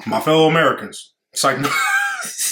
My fellow Americans. It's like,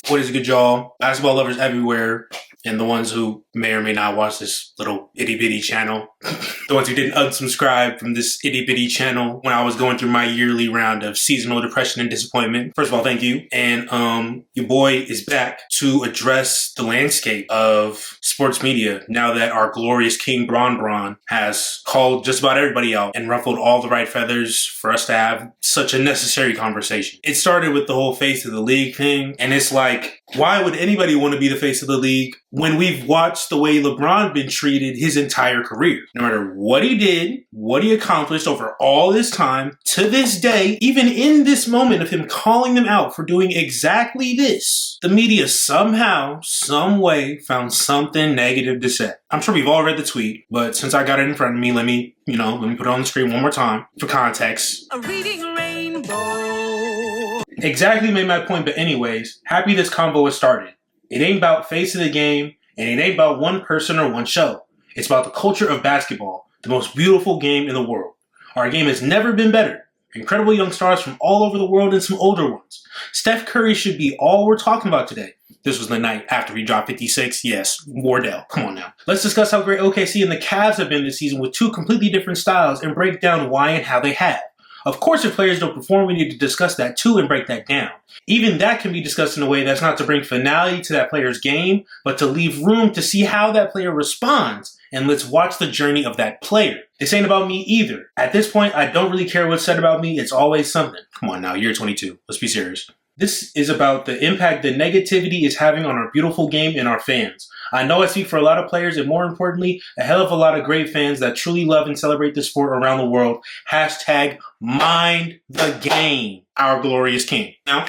what is good, y'all? Basketball lovers everywhere. And the ones who may or may not watch this little itty-bitty channel. The ones who didn't unsubscribe from this itty-bitty channel when I was going through my yearly round of seasonal depression and disappointment. First of all, thank you. And your boy is back to address the landscape of sports media now that our glorious king Bron has called just about everybody out and ruffled all the right feathers for us to have such a necessary conversation. It started with the whole face of the league thing. And it's like, why would anybody want to be the face of the league when we've watched the way LeBron been treated his entire career? No matter what he did, what he accomplished over all this time, to this day, even in this moment of him calling them out for doing exactly this, the media somehow, some way found something negative to say. I'm sure we've all read the tweet, but since I got it in front of me, let me put it on the screen one more time for context. A reading rainbow. Exactly made my point, but anyways, happy this convo has started. It ain't about face of the game, and it ain't about one person or one show. It's about the culture of basketball, the most beautiful game in the world. Our game has never been better. Incredible young stars from all over the world and some older ones. Steph Curry should be all we're talking about today. This was the night after he dropped 56. Yes, Wardell. Come on now. Let's discuss how great OKC and the Cavs have been this season with two completely different styles and break down why and how they have. Of course, if players don't perform, we need to discuss that too and break that down. Even that can be discussed in a way that's not to bring finality to that player's game, but to leave room to see how that player responds, and let's watch the journey of that player. This ain't about me either. At this point, I don't really care what's said about me. It's always something. Come on now, year 22. Let's be serious. This is about the impact that negativity is having on our beautiful game and our fans. I know I speak for a lot of players and more importantly, a hell of a lot of great fans that truly love and celebrate the sport around the world. Hashtag mind the game, our glorious king. Now,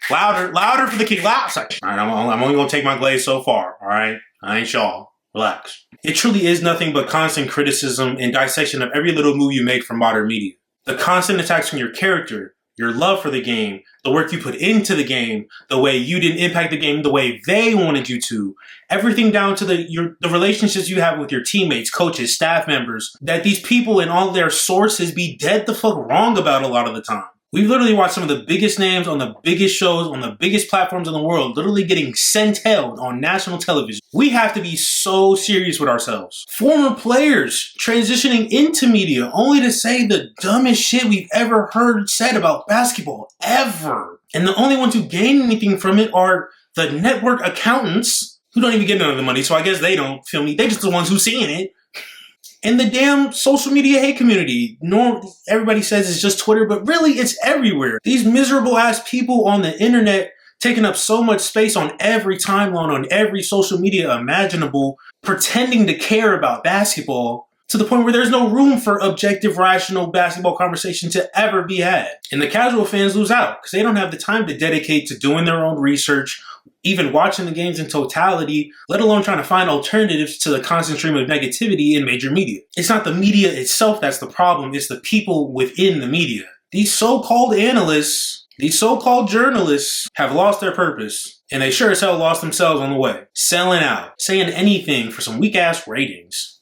louder for the king. Loud. All right, I'm only going to take my glaze so far, all right? I ain't y'all. Relax. It truly is nothing but constant criticism and dissection of every little move you make from modern media. The constant attacks on your character, your love for the game, the work you put into the game, the way you didn't impact the game the way they wanted you to, everything down to the relationships you have with your teammates, coaches, staff members, that these people and all their sources be dead the fuck wrong about a lot of the time. We've literally watched some of the biggest names on the biggest shows, on the biggest platforms in the world, literally getting sent-tailed on national television. We have to be so serious with ourselves. Former players transitioning into media only to say the dumbest shit we've ever heard said about basketball, ever. And the only ones who gain anything from it are the network accountants, who don't even get none of the money, so I guess they don't feel me. They're just the ones who seeing it. And the damn social media hate community. Everybody says it's just Twitter, but really it's everywhere. These miserable ass people on the internet taking up so much space on every timeline, on every social media imaginable, pretending to care about basketball to the point where there's no room for objective, rational basketball conversation to ever be had. And the casual fans lose out because they don't have the time to dedicate to doing their own research, even watching the games in totality, let alone trying to find alternatives to the constant stream of negativity in major media. It's not the media itself that's the problem, it's the people within the media. These so-called analysts, these so-called journalists have lost their purpose, and they sure as hell lost themselves on the way. Selling out, saying anything for some weak-ass ratings.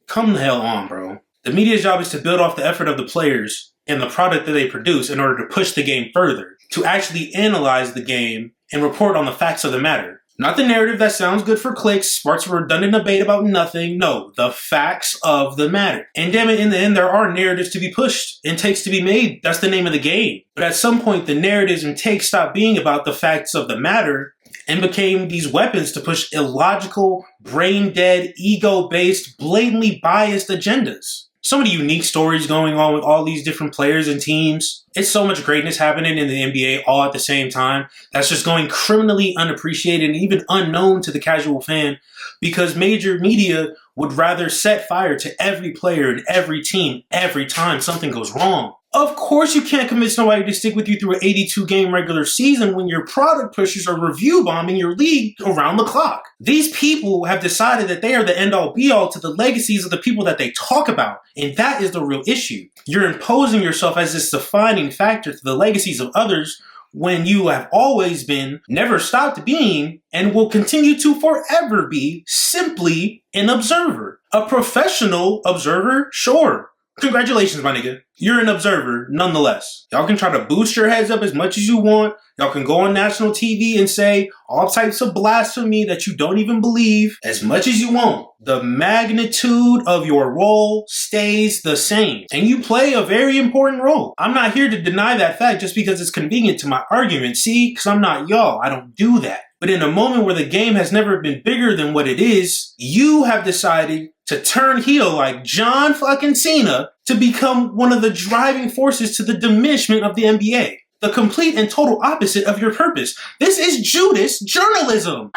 Come the hell on, bro. The media's job is to build off the effort of the players and the product that they produce in order to push the game further, to actually analyze the game and report on the facts of the matter. Not the narrative that sounds good for clicks, sparks a redundant debate about nothing. No, the facts of the matter. And damn it, in the end, there are narratives to be pushed and takes to be made. That's the name of the game. But at some point, the narratives and takes stopped being about the facts of the matter and became these weapons to push illogical, brain-dead, ego-based, blatantly biased agendas. So many unique stories going on with all these different players and teams. It's so much greatness happening in the NBA all at the same time that's just going criminally unappreciated and even unknown to the casual fan because major media would rather set fire to every player and every team every time something goes wrong. Of course you can't convince nobody to stick with you through an 82-game regular season when your product pushers are review bombing your league around the clock. These people have decided that they are the end-all be-all to the legacies of the people that they talk about, and that is the real issue. You're imposing yourself as this defining factor to the legacies of others when you have always been, never stopped being, and will continue to forever be simply an observer. A professional observer, sure. Congratulations, my nigga. You're an observer, nonetheless. Y'all can try to boost your heads up as much as you want. Y'all can go on national TV and say all types of blasphemy that you don't even believe as much as you want. The magnitude of your role stays the same. And you play a very important role. I'm not here to deny that fact just because it's convenient to my argument. See, because I'm not y'all. I don't do that. But in a moment where the game has never been bigger than what it is, you have decided to turn heel like John fucking Cena to become one of the driving forces to the diminishment of the NBA. The complete and total opposite of your purpose. This is Judas journalism.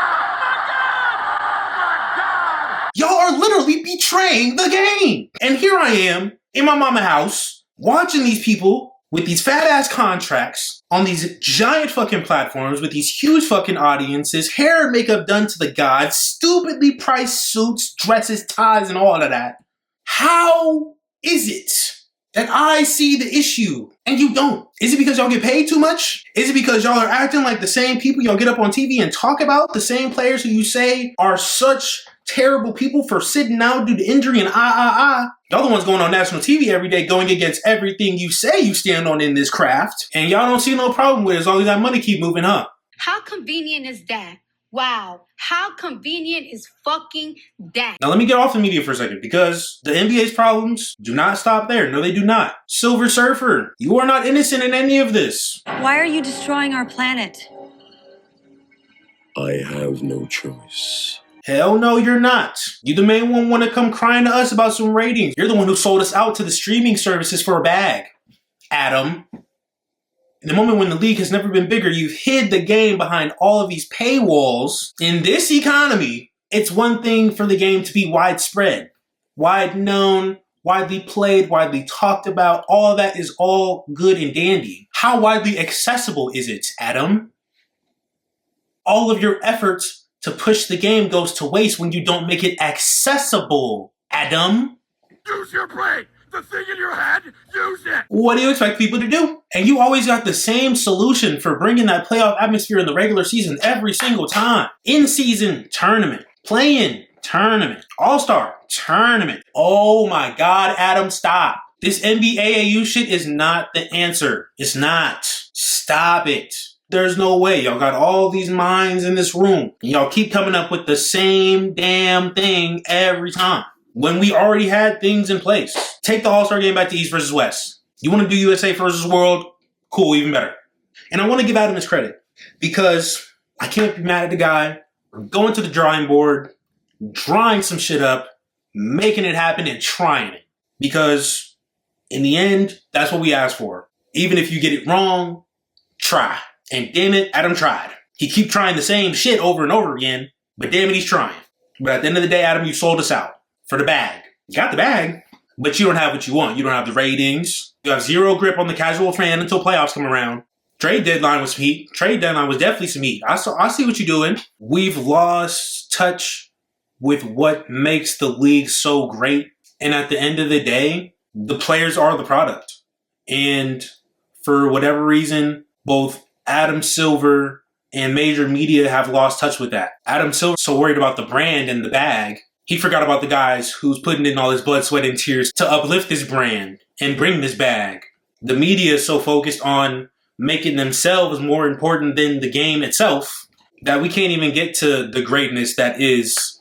Y'all are literally betraying the game. And here I am in my mama house watching these people with these fat ass contracts on these giant fucking platforms with these huge fucking audiences, hair and makeup done to the gods, stupidly priced suits, dresses, ties, and all of that. How is it that I see the issue and you don't? Is it because y'all get paid too much? Is it because y'all are acting like the same people y'all get up on TV and talk about? The same players who you say are such terrible people for sitting out due to injury and Y'all the ones going on national TV every day going against everything you say you stand on in this craft. And y'all don't see no problem with it as long as that money keep moving up. How convenient is that? Wow. How convenient is fucking that? Now let me get off the media for a second because the NBA's problems do not stop there. No, they do not. Silver Surfer, you are not innocent in any of this. Why are you destroying our planet? I have no choice. Hell no, you're not. You the main one want to come crying to us about some ratings. You're the one who sold us out to the streaming services for a bag, Adam. In the moment when the league has never been bigger, you've hid the game behind all of these paywalls. In this economy, it's one thing for the game to be widespread, wide known, widely played, widely talked about. All of that is all good and dandy. How widely accessible is it, Adam? All of your efforts to push the game goes to waste when you don't make it accessible, Adam. Use your brain! The thing in your head, use it! What do you expect people to do? And you always got the same solution for bringing that playoff atmosphere in the regular season every single time. In-season tournament, play-in tournament, all-star tournament. Oh my God, Adam, stop. This NBAAU shit is not the answer. It's not. Stop it. There's no way. Y'all got all these minds in this room. And y'all keep coming up with the same damn thing every time. When we already had things in place. Take the All-Star game back to East versus West. You want to do USA versus World? Cool, even better. And I want to give Adam his credit. Because I can't be mad at the guy for going to the drawing board, drawing some shit up, making it happen, and trying it. Because in the end, that's what we asked for. Even if you get it wrong, try. And damn it, Adam tried. He keep trying the same shit over and over again, but damn it, he's trying. But at the end of the day, Adam, you sold us out for the bag. You got the bag, but you don't have what you want. You don't have the ratings. You have zero grip on the casual fan until playoffs come around. Trade deadline was some heat. Trade deadline was definitely some heat. I see what you're doing. We've lost touch with what makes the league so great. And at the end of the day, the players are the product. And for whatever reason, both Adam Silver and major media have lost touch with that. Adam Silver's so worried about the brand and the bag, he forgot about the guys who's putting in all his blood, sweat, and tears to uplift this brand and bring this bag. The media is so focused on making themselves more important than the game itself that we can't even get to the greatness that is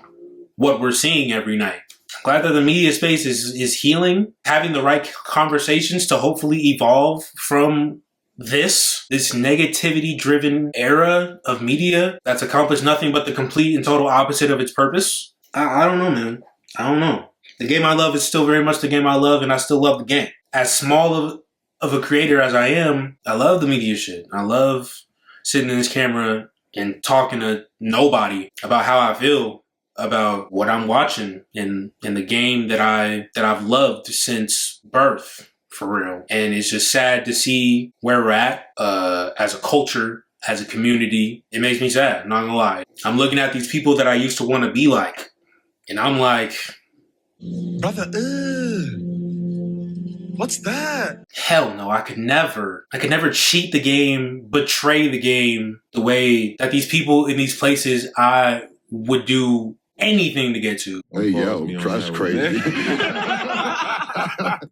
what we're seeing every night. I'm glad that the media space is healing, having the right conversations to hopefully evolve from this negativity-driven era of media that's accomplished nothing but the complete and total opposite of its purpose. I don't know, man. I don't know. The game I love is still very much the game I love, and I still love the game. As small of a creator as I am, I love the media shit. I love sitting in this camera and talking to nobody about how I feel about what I'm watching in the game that I've loved since birth. For real. And it's just sad to see where we're at as a culture, as a community. It makes me sad, I'm not gonna lie. I'm looking at these people that I used to want to be like, and I'm like, Brother, what's that? Hell no, I could never cheat the game, betray the game the way that these people in these places I would do anything to get to. Hey, yo, trust crazy.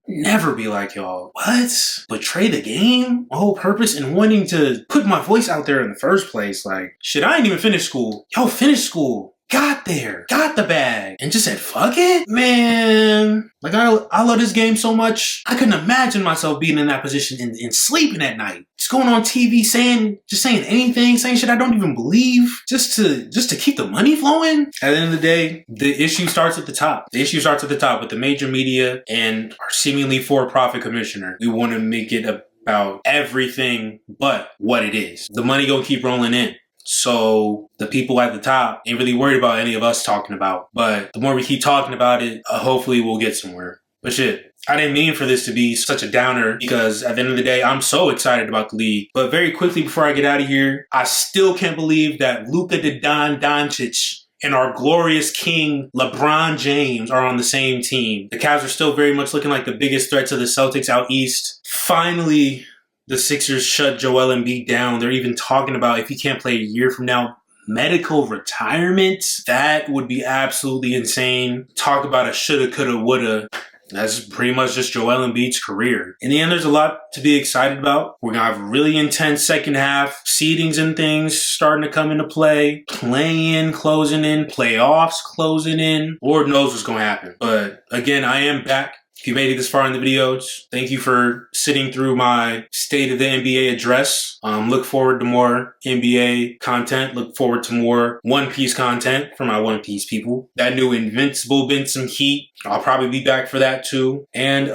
Never be like, y'all, what? Betray the game? My whole purpose in wanting to put my voice out there in the first place. Like, shit, I ain't even finished school. Y'all finished school. Got there, got the bag, and just said, fuck it? Man, like, I love this game so much. I couldn't imagine myself being in that position and sleeping at night. Just going on TV saying anything, saying shit I don't even believe, just to keep the money flowing. At the end of the day, the issue starts at the top. The issue starts at the top with the major media and our seemingly for-profit commissioner. We want to make it about everything but what it is. The money gonna keep rolling in. So the people at the top ain't really worried about any of us talking about. But the more we keep talking about it, hopefully we'll get somewhere. But shit, I didn't mean for this to be such a downer because at the end of the day, I'm so excited about the league. But very quickly before I get out of here, I still can't believe that Luka Doncic and our glorious king, LeBron James, are on the same team. The Cavs are still very much looking like the biggest threat to the Celtics out east. Finally, the Sixers shut Joel Embiid down. They're even talking about, if he can't play a year from now, medical retirement. That would be absolutely insane. Talk about a shoulda, coulda, woulda. That's pretty much just Joel Embiid's career. In the end, there's a lot to be excited about. We're going to have a really intense second half. Seedings and things starting to come into play. Play-in closing in. Playoffs closing in. Lord knows what's going to happen. But again, I am back. If you made it this far in the videos, thank you for sitting through my State of the NBA address. Look forward to more NBA content. Look forward to more One Piece content for my One Piece people. That new Invincible been some heat. I'll probably be back for that too. And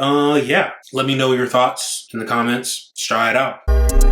yeah, let me know your thoughts in the comments. Let's try it out.